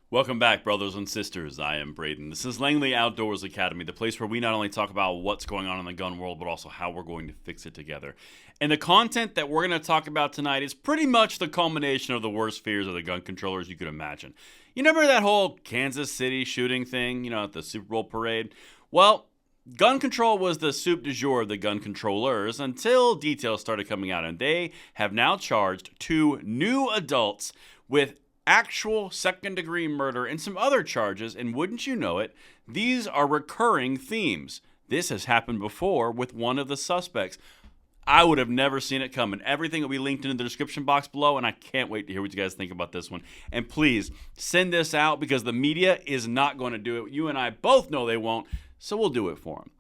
Welcome back, brothers and sisters. I am Braden. This is Langley Outdoors Academy, the place where we not only talk about what's going on in the gun world, but also how we're going to fix it together. And the content that we're going to talk about tonight is pretty much the culmination of the worst fears of the gun controllers you could imagine. You remember that whole Kansas City shooting thing, at the Super Bowl parade? Well, gun control was the soup du jour of the gun controllers until details started coming out, and they have now charged two new adults with actual second-degree murder and some other charges, and wouldn't you know it, these are recurring themes. This has happened before with one of the suspects. I would have never seen it coming. Everything will be linked in the description box below, and I can't wait to hear what you guys think about this one. And please, send this out because the media is not going to do it. You and I both know they won't, so we'll do it for them.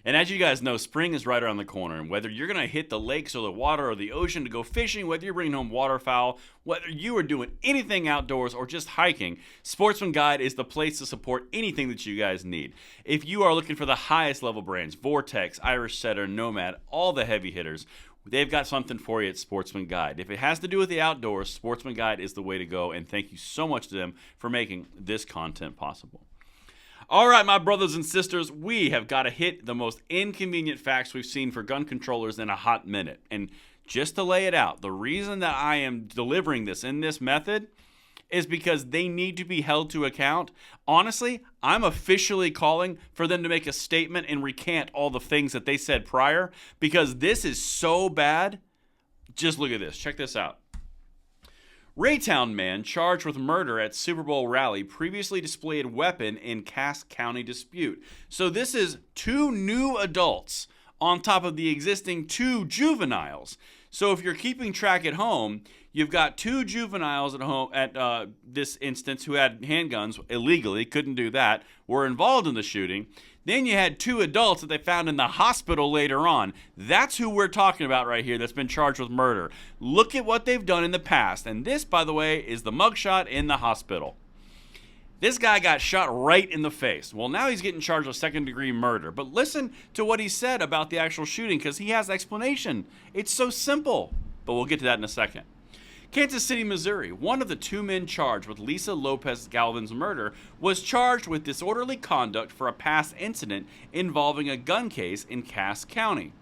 And as you guys know, spring is right around the corner, and whether you're going to hit the lakes or the water or the ocean to go fishing, whether you're bringing home waterfowl, whether you are doing anything outdoors or just hiking, Sportsman Guide is the place to support anything that you guys need. If you are looking for the highest level brands, Vortex, Irish Setter, Nomad, all the heavy hitters, they've got something for you at Sportsman Guide. If it has to do with the outdoors, Sportsman Guide is the way to go, and thank you so much to them for making this content possible. All right, my brothers and sisters, we have got to hit the most inconvenient facts we've seen for gun controllers in a hot minute. And just to lay it out, the reason that I am delivering this in this method is because they need to be held to account. Honestly, I'm officially calling for them to make a statement and recant all the things that they said prior, because this is so bad. Just look at this. Check this out. Raytown man charged with murder at Super Bowl rally previously displayed weapon in Cass County dispute. So this is two new adults on top of the existing two juveniles. So if you're keeping track at home, you've got two juveniles at home at this instance who had handguns illegally, couldn't do that, were involved in the shooting. Then you had two adults that they found in the hospital later on. That's who we're talking about right here that's been charged with murder. Look at what they've done in the past. And this, by the way, is the mugshot in the hospital. This guy got shot right in the face. Well, now he's getting charged with second-degree murder. But listen to what he said about the actual shooting, because he has explanation. It's so simple. But we'll get to that in a second. Kansas City, Missouri, one of the two men charged with Lisa Lopez Galvin's murder was charged with disorderly conduct for a past incident involving a gun case in Cass County.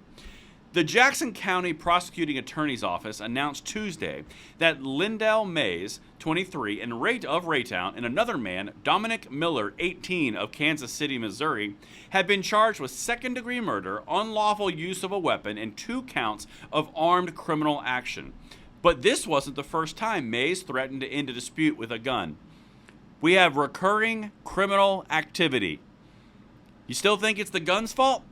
The Jackson County Prosecuting Attorney's Office announced Tuesday that Lindell Mays, 23, and of Raytown, and another man, Dominic Miller, 18, of Kansas City, Missouri, had been charged with second-degree murder, unlawful use of a weapon, and 2 counts of armed criminal action. But this wasn't the first time Mays threatened to end a dispute with a gun. We have recurring criminal activity. You still think it's the gun's fault?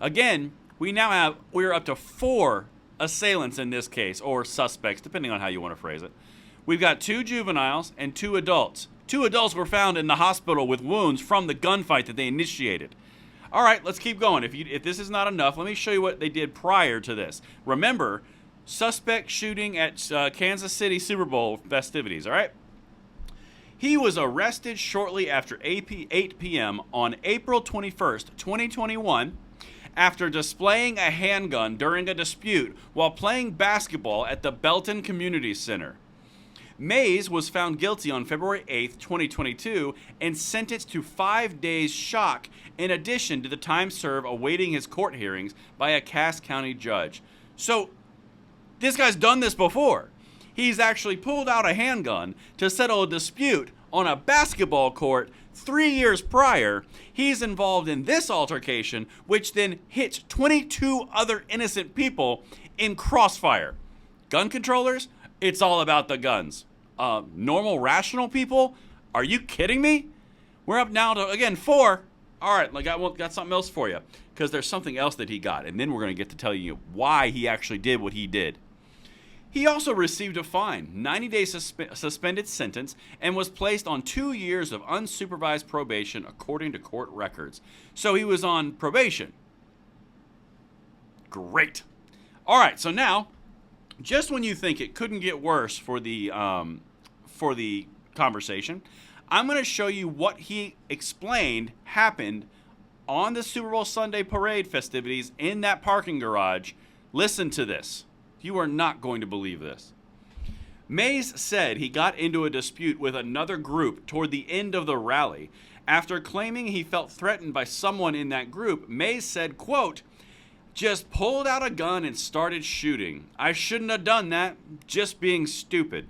Again, we're up to 4 assailants in this case, or suspects, depending on how you want to phrase it. We've got 2 juveniles and 2 adults. 2 adults were found in the hospital with wounds from the gunfight that they initiated. All right, let's keep going. If this is not enough, let me show you what they did prior to this. Remember, suspect shooting at Kansas City Super Bowl festivities, all right? He was arrested shortly after 8 p.m. on April 21st, 2021, after displaying a handgun during a dispute while playing basketball at the Belton Community Center. Mays was found guilty on February 8th, 2022, and sentenced to 5 days shock in addition to the time served awaiting his court hearings by a Cass County judge. So, this guy's done this before. He's actually pulled out a handgun to settle a dispute on a basketball court 3 years prior. He's involved in this altercation, which then hits 22 other innocent people in crossfire. Gun controllers, it's all about the guns. Normal, rational people, are you kidding me? We're up now to, again, 4. All right, I got something else for you, because there's something else that he got, and then we're going to get to tell you why he actually did what he did. He also received a fine, 90-day suspended sentence, and was placed on 2 years of unsupervised probation according to court records. So he was on probation. Great. All right, so now, just when you think it couldn't get worse for the conversation, I'm going to show you what he explained happened on the Super Bowl Sunday parade festivities in that parking garage. Listen to this. You are not going to believe this. Mays said he got into a dispute with another group toward the end of the rally. After claiming he felt threatened by someone in that group, Mays said, quote, "Just pulled out a gun and started shooting. I shouldn't have done that, just being stupid."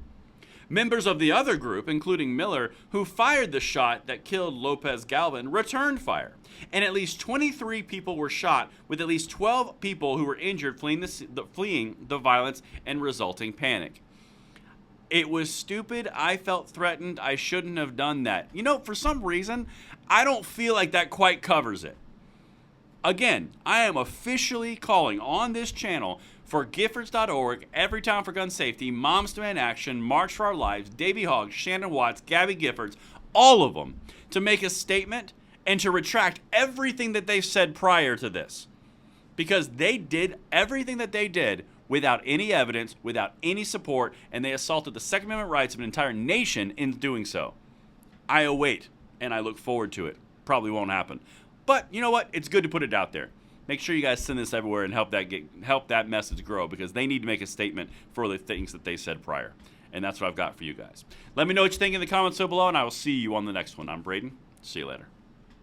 Members of the other group, including Miller, who fired the shot that killed Lopez Galvin, returned fire. And at least 23 people were shot, with at least 12 people who were injured fleeing the violence and resulting panic. It was stupid. I felt threatened. I shouldn't have done that. You know, for some reason, I don't feel like that quite covers it. Again, I am officially calling on this channel for Giffords.org, Everytown for Gun Safety, Moms Demand Action, March for Our Lives, Davey Hogg, Shannon Watts, Gabby Giffords, all of them, to make a statement and to retract everything that they've said prior to this. Because they did everything that they did without any evidence, without any support, and they assaulted the Second Amendment rights of an entire nation in doing so. I await, and I look forward to it. Probably won't happen. But you know what? It's good to put it out there. Make sure you guys send this everywhere and help that message grow, because they need to make a statement for the things that they said prior. And that's what I've got for you guys. Let me know what you think in the comments so below, and I will see you on the next one. I'm Braden. See you later.